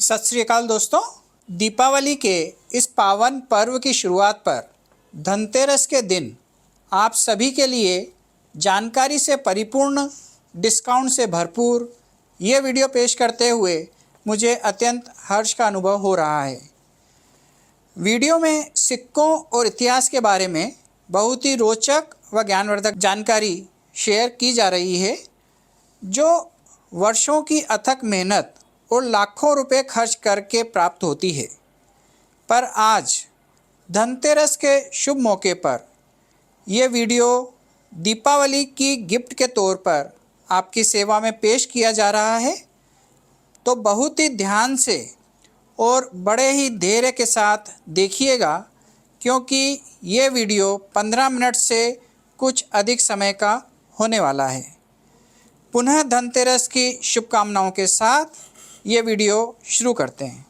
सत श्री अकाल दोस्तों, दीपावली के इस पावन पर्व की शुरुआत पर धनतेरस के दिन आप सभी के लिए जानकारी से परिपूर्ण, डिस्काउंट से भरपूर ये वीडियो पेश करते हुए मुझे अत्यंत हर्ष का अनुभव हो रहा है। वीडियो में सिक्कों और इतिहास के बारे में बहुत ही रोचक व ज्ञानवर्धक जानकारी शेयर की जा रही है, जो वर्षों की अथक मेहनत और लाखों रुपए खर्च करके प्राप्त होती है। पर आज धनतेरस के शुभ मौके पर यह वीडियो दीपावली की गिफ्ट के तौर पर आपकी सेवा में पेश किया जा रहा है, तो बहुत ही ध्यान से और बड़े ही धैर्य के साथ देखिएगा, क्योंकि ये वीडियो 15 मिनट से कुछ अधिक समय का होने वाला है। पुनः धनतेरस की शुभकामनाओं के साथ ये वीडियो शुरू करते हैं।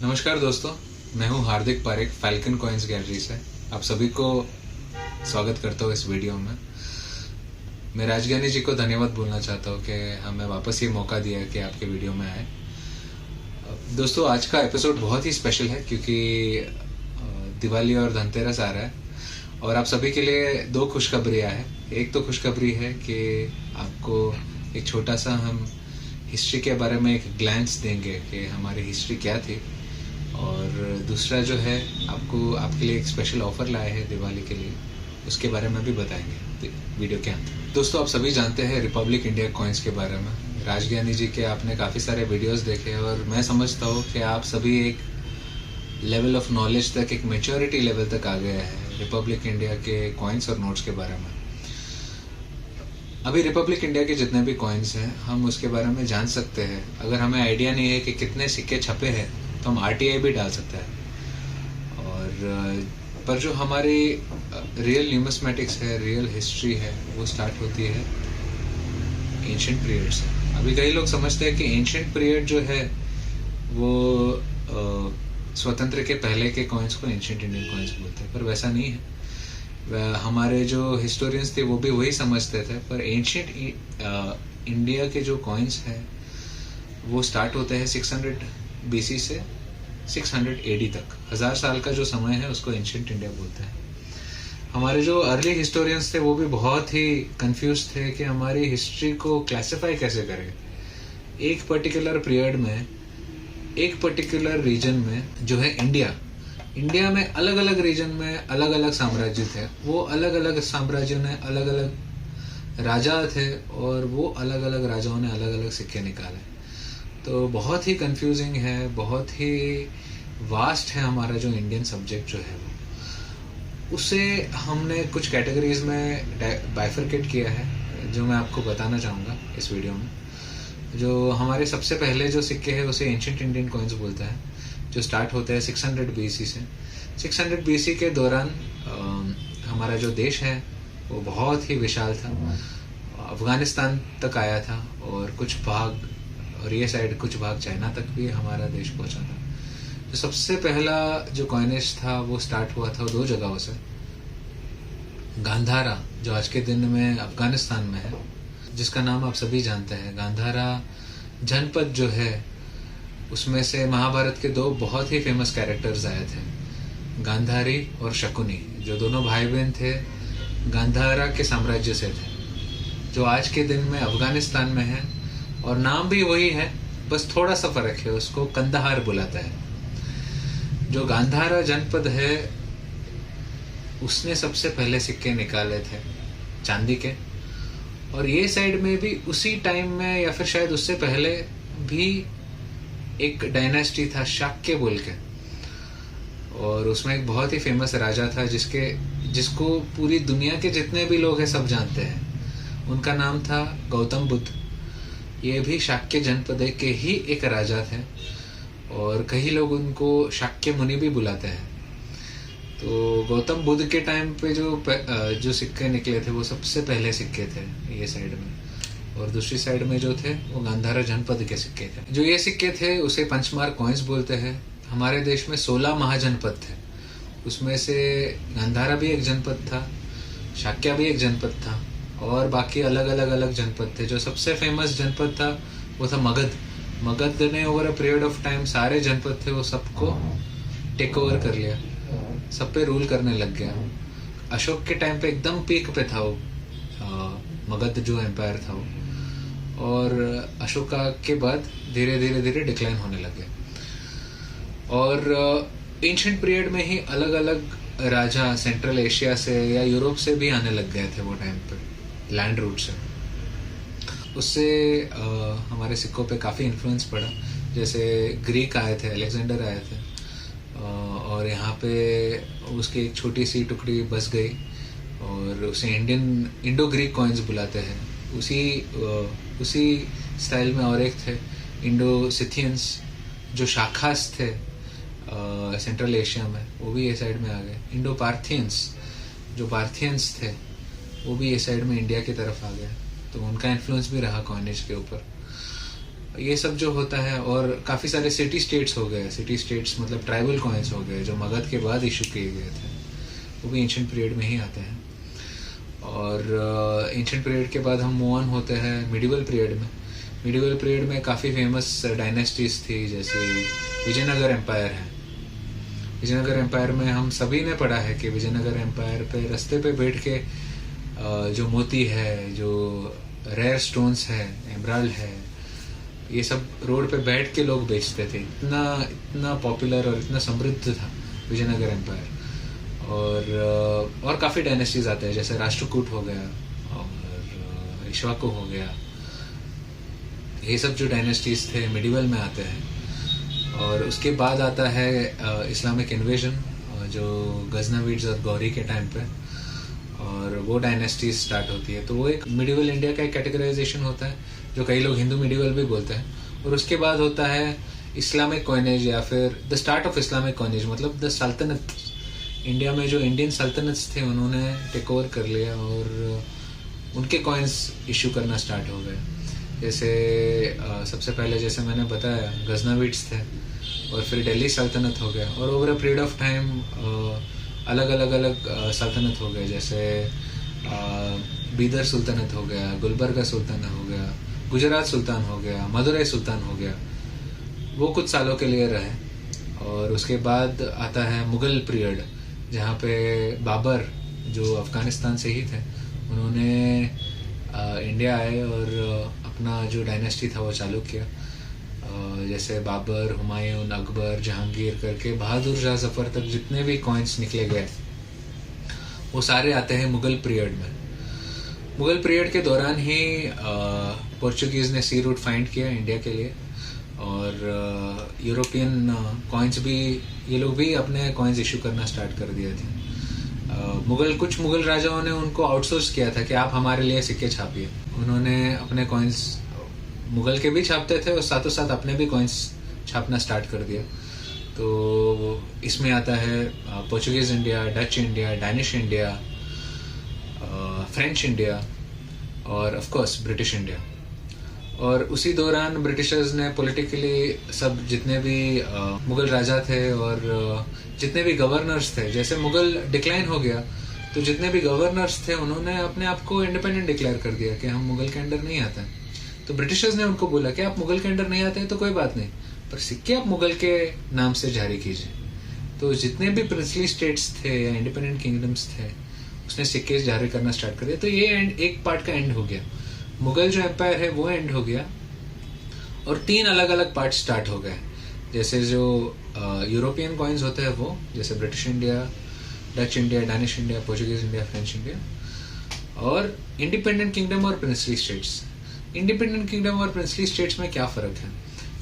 नमस्कार दोस्तों, मैं हूं हार्दिक पारेख, फैल्कन कॉइन्स गैलरी से। आप सभी को स्वागत करता हूं इस वीडियो में। मैं राजज्ञानी जी को धन्यवाद बोलना चाहता हूं कि हमें वापस ये मौका दिया कि आपके वीडियो में आए। दोस्तों, आज का एपिसोड बहुत ही स्पेशल है क्योंकि दिवाली और धनतेरस आ रहा है और आप सभी के लिए दो खुशखबरियाँ हैं। एक तो खुशखबरी है कि आपको एक छोटा सा हम हिस्ट्री के बारे में एक ग्लैंस देंगे कि हमारी हिस्ट्री क्या थी, और दूसरा जो है आपको आपके लिए एक स्पेशल ऑफर लाए हैं दिवाली के लिए, उसके बारे में भी बताएंगे वीडियो के अंत। दोस्तों, आप सभी जानते हैं रिपब्लिक इंडिया कॉइन्स के बारे में। राजज्ञानी जी के आपने काफ़ी सारे वीडियोस देखे और मैं समझता हूँ कि आप सभी एक लेवल ऑफ नॉलेज तक, एक मेच्योरिटी लेवल तक आ गए हैं रिपब्लिक इंडिया के कॉइन्स और नोट्स के बारे में। अभी रिपब्लिक इंडिया के जितने भी कॉइन्स हैं हम उसके बारे में जान सकते हैं। अगर हमें आइडिया नहीं है कि कितने सिक्के छपे हैं तो हम आरटीआई भी डाल सकते हैं। और पर जो हमारी रियल न्यूमिस्मेटिक्स है, रियल हिस्ट्री है, वो स्टार्ट होती है एंशिएंट पीरियड से। अभी कई लोग समझते हैं कि एंशिएंट पीरियड जो है वो स्वतंत्र के पहले के कॉइन्स को एंशिएंट इंडियन कॉइन्स बोलते हैं, पर वैसा नहीं है। हमारे जो हिस्टोरियंस थे वो भी वही समझते थे, पर एंशिएंट इंडिया के जो कॉइन्स हैं वो स्टार्ट होते हैं 600 BC से 600 AD तक। 1000 साल का जो समय है उसको एंशिएंट इंडिया बोलते हैं। हमारे जो अर्ली हिस्टोरियंस थे वो भी बहुत ही कंफ्यूज थे कि हमारी हिस्ट्री को क्लासिफाई कैसे करें। एक पर्टिकुलर पीरियड में, एक पर्टिकुलर रीजन में जो है इंडिया में अलग अलग रीजन में अलग अलग साम्राज्य थे। वो अलग अलग साम्राज्यों ने अलग अलग राजा थे और वो अलग अलग राजाओं ने अलग अलग सिक्के निकाले। तो बहुत ही कंफ्यूजिंग है, बहुत ही वास्ट है हमारा जो इंडियन सब्जेक्ट जो है वो। उसे हमने कुछ कैटेगरीज में बाइफरकेट किया है, जो मैं आपको बताना चाहूँगा इस वीडियो में। जो हमारे सबसे पहले जो सिक्के हैं उसे एंशिएंट इंडियन कॉइन्स बोलता है, जो स्टार्ट होते हैं 600 BC से। 600 BC के दौरान हमारा जो देश है वो बहुत ही विशाल था, अफगानिस्तान तक आया था और कुछ भाग, और ये साइड कुछ भाग चाइना तक भी हमारा देश पहुंचा था। तो सबसे पहला जो कॉइनेज था वो स्टार्ट हुआ था 2 जगहों से। गांधारा, जो आज के दिन में अफगानिस्तान में है, जिसका नाम आप सभी जानते हैं। गांधारा जनपद जो है उसमें से महाभारत के 2 बहुत ही फेमस कैरेक्टर्स आए थे, गांधारी और शकुनी, जो दोनों भाई बहन थे, गांधारा के साम्राज्य से थे, जो आज के दिन में अफगानिस्तान में है। और नाम भी वही है, बस थोड़ा सा फर्क है, उसको कंदहार बुलाता है। जो गांधारा जनपद है उसने सबसे पहले सिक्के निकाले थे चांदी के, और ये साइड में भी उसी टाइम में या फिर शायद उससे पहले भी एक डायनेस्टी था शाक्य बोल के, और उसमें एक बहुत ही फेमस राजा था जिसको पूरी दुनिया के जितने भी लोग हैं सब जानते हैं। उनका नाम था गौतम बुद्ध। ये भी शाक्य जनपद के ही एक राजा थे और कई लोग उनको शाक्य मुनि भी बुलाते हैं। तो गौतम बुद्ध के टाइम पे जो सिक्के निकले थे वो सबसे पहले सिक्के थे ये साइड में। और दूसरी साइड में जो थे वो गांधारा जनपद के सिक्के थे। जो ये सिक्के थे उसे पंचमार्क कॉइन्स बोलते हैं। हमारे देश में 16 महाजनपद थे, उसमें से गांधारा भी एक जनपद था, शाक्या भी एक जनपद था और बाकी अलग अलग जनपद थे। जो सबसे फेमस जनपद था वो था मगध। मगध ने over a period of time सारे जनपद थे वो सबको टेक ओवर कर लिया, सब पे रूल करने लग गया। अशोक के टाइम पे एकदम पीक पे था वो मगध जो एम्पायर था वो, और अशोका के बाद धीरे धीरे डिक्लाइन होने लगे। और एंशिएंट पीरियड में ही अलग अलग राजा सेंट्रल एशिया से या यूरोप से भी आने लग गए थे वो टाइम पे लैंड रूट से। उससे हमारे सिक्कों पे काफ़ी इन्फ्लुएंस पड़ा। जैसे ग्रीक आए थे, अलेक्जेंडर आए थे और यहाँ पे उसकी एक छोटी सी टुकड़ी बस गई और उसे इंडो ग्रीक कॉइन्स बुलाते हैं। उसी स्टाइल में और एक थे इंडो सिथियंस जो शाखास थे सेंट्रल एशिया में, वो भी ये साइड में आ गए। इंडो पार्थियंस जो पार्थियंस थे वो भी ये साइड में इंडिया की तरफ आ गए, तो उनका इन्फ्लुएंस भी रहा कॉइनेज के ऊपर। ये सब जो होता है, और काफ़ी सारे सिटी स्टेट्स हो गए। सिटी स्टेट्स मतलब ट्राइबल कॉइन्स हो गए जो मगध के बाद इशू किए गए थे, वो भी एंशिएंट पीरियड में ही आते हैं। और एंशिएंट पीरियड के बाद हम मूव ऑन होते हैं मिडिवल पीरियड में। मिडिवल पीरियड में काफ़ी फेमस डायनेस्टीज थी, जैसे विजयनगर एम्पायर है। विजयनगर एम्पायर में हम सभी ने पढ़ा है कि विजयनगर एम्पायर पे रास्ते पे बैठ के जो मोती है, जो रेयर स्टोन्स है, एमराल्ड है, ये सब रोड पे बैठ के लोग बेचते थे। इतना पॉपुलर और इतना समृद्ध था विजयनगर एम्पायर। और काफ़ी डायनेस्टीज आते हैं, जैसे राष्ट्रकूट हो गया और इक्ष्वाकु हो गया। ये सब जो डायनेस्टीज थे मिडिवल में आते हैं। और उसके बाद आता है इस्लामिक इन्वेजन जो गजनवीड्स और गौरी के टाइम पे, और वो डायनेस्टीज स्टार्ट होती है। तो वो एक मिडिवल इंडिया का एक कैटेगराइजेशन होता है जो कई लोग हिंदू मिडिवल भी बोलते हैं। और उसके बाद होता है इस्लामिक कॉइनेज या फिर the start of Islamic coinage, मतलब द सल्तनत। इंडिया में जो इंडियन सल्तनत्स थे उन्होंने टेक ओवर कर लिया और उनके कॉइन्स इशू करना स्टार्ट हो गए। जैसे सबसे पहले जैसे मैंने बताया गजनवीड्स थे, और फिर दिल्ली सल्तनत हो गया, और over a period of time अलग अलग सल्तनत हो गए। जैसे बीदर सुल्तनत हो गया, गुलबर्गा सुल्तान हो गया, गुजरात सुल्तान हो गया, मदुरई सुल्तान हो गया। वो कुछ सालों के लिए रहे। और उसके बाद आता है मुग़ल पीरियड, जहाँ पे बाबर जो अफ़गानिस्तान से ही थे, उन्होंने इंडिया आए और अपना जो डायनेस्टी था वो चालू किया। जैसे बाबर, हुमायूं, अकबर, जहांगीर करके बहादुर शाह जफर तक जितने भी कॉइन्स निकले गए वो सारे आते हैं मुग़ल पीरियड में। मुग़ल पीरियड के दौरान ही पोर्चुगीज़ ने सी रूट फाइंड किया इंडिया के लिए, और यूरोपियन कॉइन्स भी, ये लोग भी अपने कॉइन्स इशू करना स्टार्ट कर दिए थे। कुछ मुग़ल राजाओं ने उनको आउटसोर्स किया था कि आप हमारे लिए सिक्के छापिए। उन्होंने अपने कॉइन्स मुग़ल के भी छापते थे और साथों साथ अपने भी कॉइन्स छापना स्टार्ट कर दिया। तो इसमें आता है Portuguese India, Dutch India, Danish India, French India और ऑफ कोर्स ब्रिटिश इंडिया। और उसी दौरान ब्रिटिशर्स ने पॉलिटिकली सब जितने भी मुग़ल राजा थे और जितने भी गवर्नर्स थे, जैसे मुग़ल डिक्लाइन हो गया तो जितने भी गवर्नर्स थे उन्होंने अपने आप को इंडिपेंडेंट डिक्लेयर कर दिया कि हम मुग़ल के अंडर नहीं आते हैं। तो ब्रिटिशर्स ने उनको बोला कि आप मुग़ल के अंडर नहीं आते हैं तो कोई बात नहीं, पर सिक्के आप मुग़ल के नाम से जारी कीजिए। तो जितने भी प्रिंसली स्टेट्स थे या इंडिपेंडेंट किंगडम्स थे उसने सिक्के जारी करना स्टार्ट कर दिया। तो ये एक पार्ट का एंड हो गया, मुग़ल जो एम्पायर है वो एंड हो गया, और 3 अलग अलग पार्ट स्टार्ट हो गए। जैसे जो यूरोपियन कॉइन्स होते हैं वो, जैसे British India, Dutch India, Danish India, Portuguese India, French India, और इंडिपेंडेंट किंगडम और प्रिंसली स्टेट्स। इंडिपेंडेंट किंगडम और प्रिंसली स्टेट्स में क्या फ़र्क है?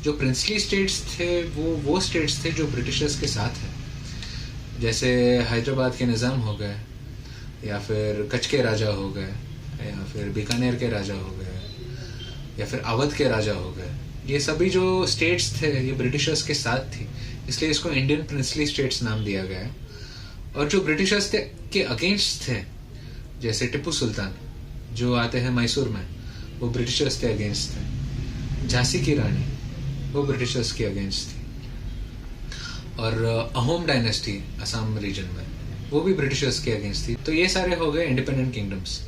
जो प्रिंसली स्टेट्स थे वो स्टेट्स थे जो ब्रिटिशर्स के साथ हैं, जैसे हैदराबाद के निज़ाम हो गए, या फिर कच्छ के राजा हो गए, या फिर बीकानेर के राजा हो गए, या फिर अवध के राजा हो गए। ये सभी जो स्टेट्स थे ये ब्रिटिशर्स के साथ थी, इसलिए इसको इंडियन प्रिंसली स्टेट्स नाम दिया गया है। और जो ब्रिटिशर्स के अगेंस्ट थे, जैसे टिप्पू सुल्तान जो आते हैं मैसूर में, वो ब्रिटिशर्स के अगेंस्ट थे। झांसी की रानी वो ब्रिटिशर्स के अगेंस्ट थी। और अहोम डायनेस्टी असम रीजन में वो भी ब्रिटिशर्स के अगेंस्ट थी। तो ये सारे हो गए इंडिपेंडेंट किंगडम्स।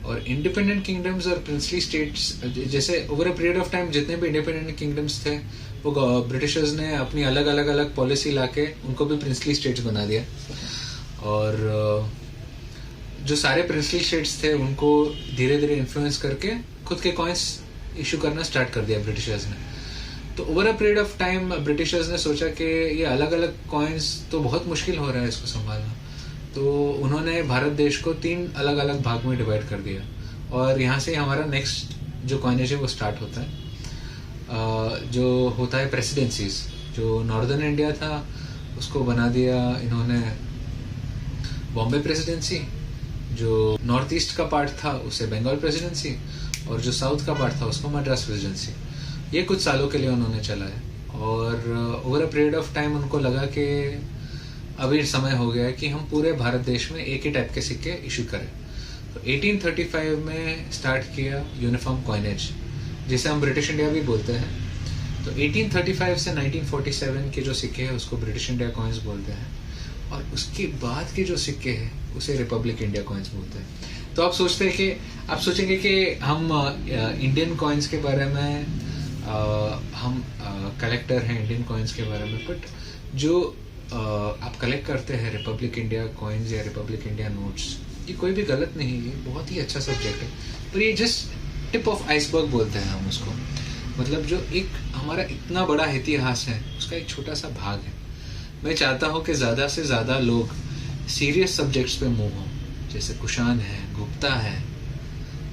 और इंडिपेंडेंट किंगडम्स और प्रिंसली स्टेट्स, जैसे over a period of time जितने भी इंडिपेंडेंट किंगडम्स थे वो ब्रिटिशर्स ने अपनी अलग अलग पॉलिसी लाके उनको भी प्रिंसली स्टेट्स बना दिया। और जो सारे प्रिंसली स्टेट्स थे उनको धीरे धीरे इन्फ्लुएंस करके खुद के कॉइन्स इशू करना स्टार्ट कर दिया ब्रिटिशर्स ने। तो over a period of time Britishers ने सोचा कि ये अलग अलग कॉइन्स तो बहुत मुश्किल हो रहा है इसको संभालना। तो उन्होंने भारत देश को 3 अलग अलग भाग में डिवाइड कर दिया। और यहाँ से हमारा नेक्स्ट जो कॉइनेज है वो स्टार्ट होता है, जो होता है प्रेसिडेंसीज। जो नॉर्दर्न इंडिया था उसको बना दिया इन्होंने बॉम्बे प्रेसिडेंसी, जो नॉर्थ ईस्ट का पार्ट था उसे बंगाल प्रेसिडेंसी, और जो साउथ का पार्ट था उसको मद्रास प्रेसिडेंसी। ये कुछ सालों के लिए उन्होंने चलाया। और over a period of time उनको लगा कि अभी समय हो गया है कि हम पूरे भारत देश में एक ही टाइप के सिक्के इशू करें। तो 1835 में स्टार्ट किया यूनिफॉर्म कॉइनेज, जिसे हम ब्रिटिश इंडिया भी बोलते हैं। तो 1835 से 1947 के जो सिक्के हैं उसको ब्रिटिश इंडिया कॉइन्स बोलते हैं। और उसके बाद के जो सिक्के हैं उसे रिपब्लिक इंडिया कॉइन्स बोलते हैं। तो आप सोचेंगे कि हम इंडियन कॉइन्स के बारे में हम कलेक्टर हैं इंडियन कॉइन्स के बारे में, बट जो आप कलेक्ट करते हैं रिपब्लिक इंडिया कॉइन्स या रिपब्लिक इंडिया नोट्स, ये कोई भी गलत नहीं है, ये बहुत ही अच्छा सब्जेक्ट है। पर ये जस्ट टिप ऑफ आइसबर्ग बोलते हैं हम उसको। मतलब जो एक हमारा इतना बड़ा इतिहास है उसका एक छोटा सा भाग है। मैं चाहता हूँ कि ज़्यादा से ज़्यादा लोग सीरियस सब्जेक्ट्स पे मूव हों, जैसे कुषाण है, गुप्ता है,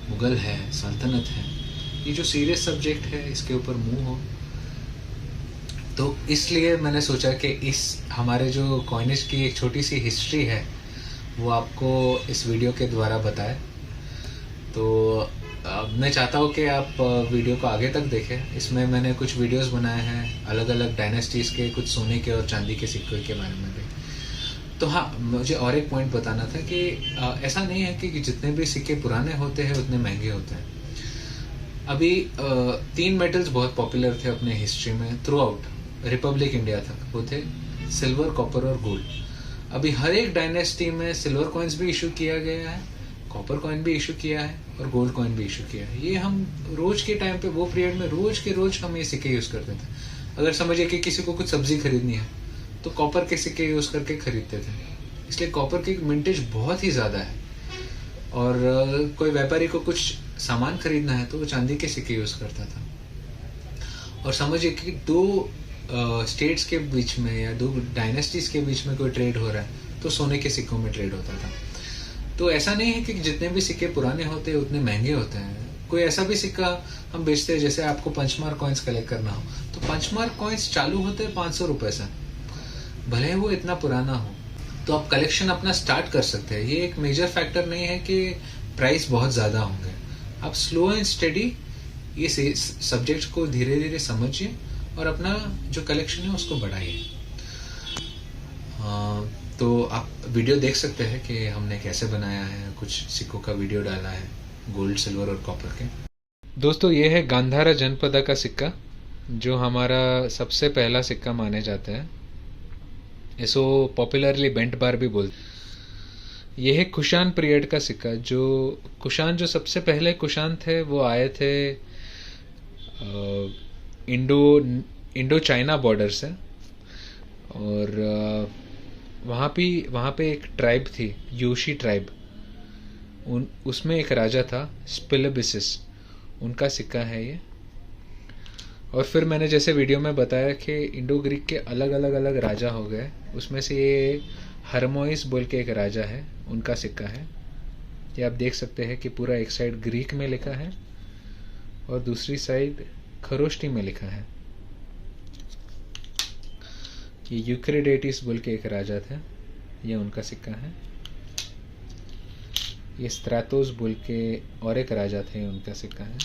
मुगल है, सल्तनत है। ये जो सीरियस सब्जेक्ट है इसके ऊपर मूव हो। तो इसलिए मैंने सोचा कि इस हमारे जो कॉइनेज की एक छोटी सी हिस्ट्री है वो आपको इस वीडियो के द्वारा बताए। तो मैं चाहता हूँ कि आप वीडियो को आगे तक देखें। इसमें मैंने कुछ वीडियोस बनाए हैं अलग अलग डायनेस्टीज़ के, कुछ सोने के और चांदी के सिक्कों के बारे में भी। तो हाँ, मुझे और एक पॉइंट बताना था कि ऐसा नहीं है कि जितने भी सिक्के पुराने होते हैं उतने महंगे होते हैं। अभी 3 मेटल्स बहुत पॉपुलर थे अपने हिस्ट्री में थ्रू आउट रिपब्लिक इंडिया तक, वो थे सिल्वर, कॉपर और गोल्ड। अभी हर एक डायनेस्टी में सिल्वर कॉइन्स भी इशू किया गया है, कॉपर कॉइन भी इशू किया है और गोल्ड कॉइन भी इशू किया है। ये हम रोज के टाइम पे वो पीरियड में रोज के रोज हम ये सिक्के यूज़ करते थे। अगर समझिए कि किसी को कुछ सब्जी खरीदनी है तो कॉपर के सिक्के यूज़ करके खरीदते थे, इसलिए कॉपर की मिंटेज बहुत ही ज़्यादा है। और कोई व्यापारी को कुछ सामान खरीदना है तो वो चांदी के सिक्के यूज़ करता था। और समझिए कि 2 स्टेट्स के बीच में या 2 डायनेस्टीज के बीच में कोई ट्रेड हो रहा है तो सोने के सिक्कों में ट्रेड होता था। तो ऐसा नहीं है कि जितने भी सिक्के पुराने होते हैं उतने महंगे होते हैं। कोई ऐसा भी सिक्का हम बेचते हैं, जैसे आपको पंचमार कॉइन्स कलेक्ट करना हो तो पंचमार कॉइन्स चालू होते हैं 500 रुपये से, भले वो इतना पुराना हो। तो आप कलेक्शन अपना स्टार्ट कर सकते हैं। ये एक मेजर फैक्टर नहीं है कि प्राइस बहुत ज़्यादा होंगे। आप स्लो एंड स्टेडी ये सब्जेक्ट को धीरे धीरे समझिए और अपना जो कलेक्शन है उसको बढ़ाइए। तो आप वीडियो देख सकते हैं कि हमने कैसे बनाया है, कुछ सिक्कों का वीडियो डाला है गोल्ड, सिल्वर और कॉपर के। दोस्तों, ये है गांधारा जनपदा का सिक्का, जो हमारा सबसे पहला सिक्का माने जाता है। इसको पॉपुलरली बेंट बार भी बोलते। यह है कुषाण पीरियड का सिक्का। जो कुषाण, जो सबसे पहले कुषाण थे वो आए थे इंडो चाइना बॉर्डर से। और वहाँ पे एक ट्राइब थी, यूशी ट्राइब। उसमें एक राजा था स्पिलिबिसिस, उनका सिक्का है ये। और फिर मैंने जैसे वीडियो में बताया कि इंडो ग्रीक के अलग राजा हो गए, उसमें से ये हरमोइस बोल के एक राजा है, उनका सिक्का है। ये आप देख सकते हैं कि पूरा एक साइड ग्रीक में लिखा है और दूसरी साइड खरोष्टी में लिखा है। ये यूक्रेडेटिस बोल के एक राजा थे, ये उनका सिक्का है। ये स्त्रातोस बोल के और एक राजा थे, उनका सिक्का है।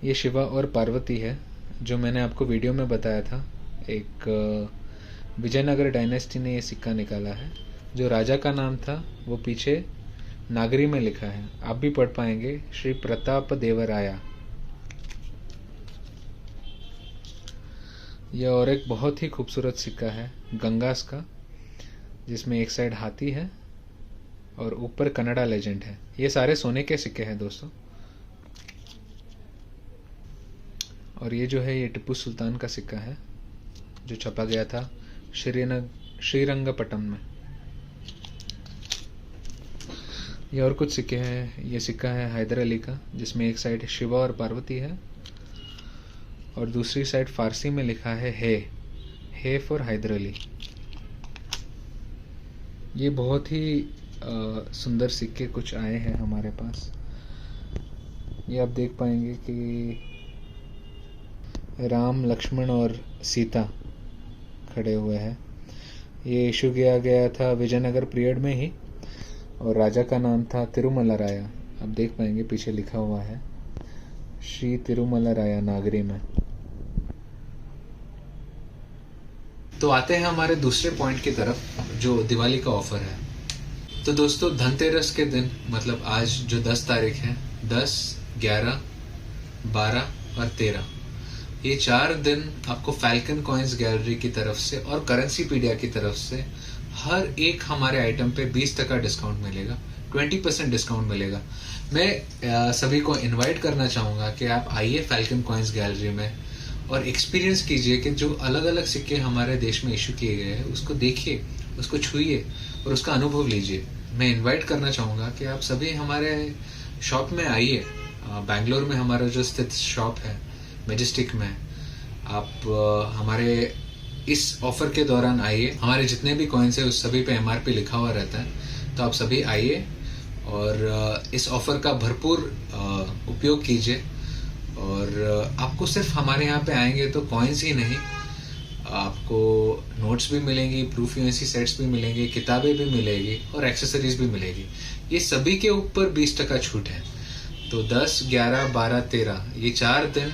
ये शिवा और पार्वती है, जो मैंने आपको वीडियो में बताया था। एक विजयनगर डायनेस्टी ने ये सिक्का निकाला है जो राजा का नाम था वो पीछे नागरी में लिखा है, आप भी पढ़ पाएंगे, श्री प्रताप देवराया। यह और एक बहुत ही खूबसूरत सिक्का है गंगास का, जिसमें एक साइड हाथी है और ऊपर कन्नड़ा लेजेंड है। ये सारे सोने के सिक्के हैं दोस्तों। और ये जो है ये टिप्पू सुल्तान का सिक्का है जो छपा गया था श्रीरंगपट्टम में। ये और कुछ सिक्के हैं। ये सिक्का है हैदर अली का, जिसमें एक साइड शिवा और पार्वती है और दूसरी साइड फारसी में लिखा है हे फॉर हैदर अली। ये बहुत ही सुंदर सिक्के कुछ आए हैं हमारे पास। ये आप देख पाएंगे कि राम, लक्ष्मण और सीता खड़े हुए हैं। ये इशू किया गया था विजयनगर पीरियड में ही और राजा का नाम था तिरुमला राया। आप देख पाएंगे पीछे लिखा हुआ है श्री तिरुमला राया नागरी में। तो आते हैं हमारे दूसरे पॉइंट की तरफ, जो दिवाली का ऑफर है। तो दोस्तों, धनतेरस के दिन, मतलब आज जो 10 तारीख है, 10, 11, 12 और 13, ये 4 दिन आपको फैल्कन कॉइन्स गैलरी की तरफ से और करेंसीपीडिया की तरफ से हर एक हमारे आइटम पे 20% डिस्काउंट मिलेगा, 20% डिस्काउंट मिलेगा। मैं सभी को इनवाइट करना चाहूँगा कि आप आइए फैल्कन कॉइन्स गैलरी में और एक्सपीरियंस कीजिए कि जो अलग अलग सिक्के हमारे देश में इशू किए गए हैं उसको देखिए, उसको छुइए और उसका अनुभव लीजिए। मैं इनवाइट करना चाहूँगा कि आप सभी हमारे शॉप में आइए। बेंगलोर में हमारा जो स्थित शॉप है मैजेस्टिक में, आप हमारे इस ऑफर के दौरान आइए। हमारे जितने भी कॉइन्स हैं उस सभी पे MRP लिखा हुआ रहता है, तो आप सभी आइए और इस ऑफर का भरपूर उपयोग कीजिए। और आपको सिर्फ हमारे यहाँ पे आएंगे तो कॉइन्स ही नहीं, आपको नोट्स भी मिलेंगी, प्रूफ यूएनसी सेट्स भी मिलेंगे, किताबें भी मिलेगी और एक्सेसरीज भी मिलेगी। ये सभी के ऊपर 20% छूट है। तो 10, 11, 12, 13 ये 4 दिन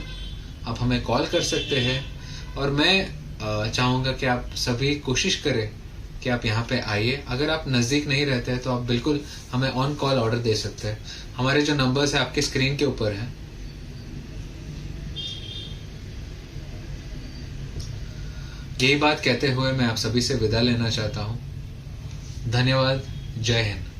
आप हमें कॉल कर सकते हैं और मैं चाहूँगा कि आप सभी कोशिश करें कि आप यहाँ पे आइए। अगर आप नज़दीक नहीं रहते हैं तो आप बिल्कुल हमें ऑन कॉल ऑर्डर दे सकते हैं। हमारे जो नंबर्स हैं आपके स्क्रीन के ऊपर हैं। यही बात कहते हुए मैं आप सभी से विदा लेना चाहता हूँ। धन्यवाद। जय हिंद।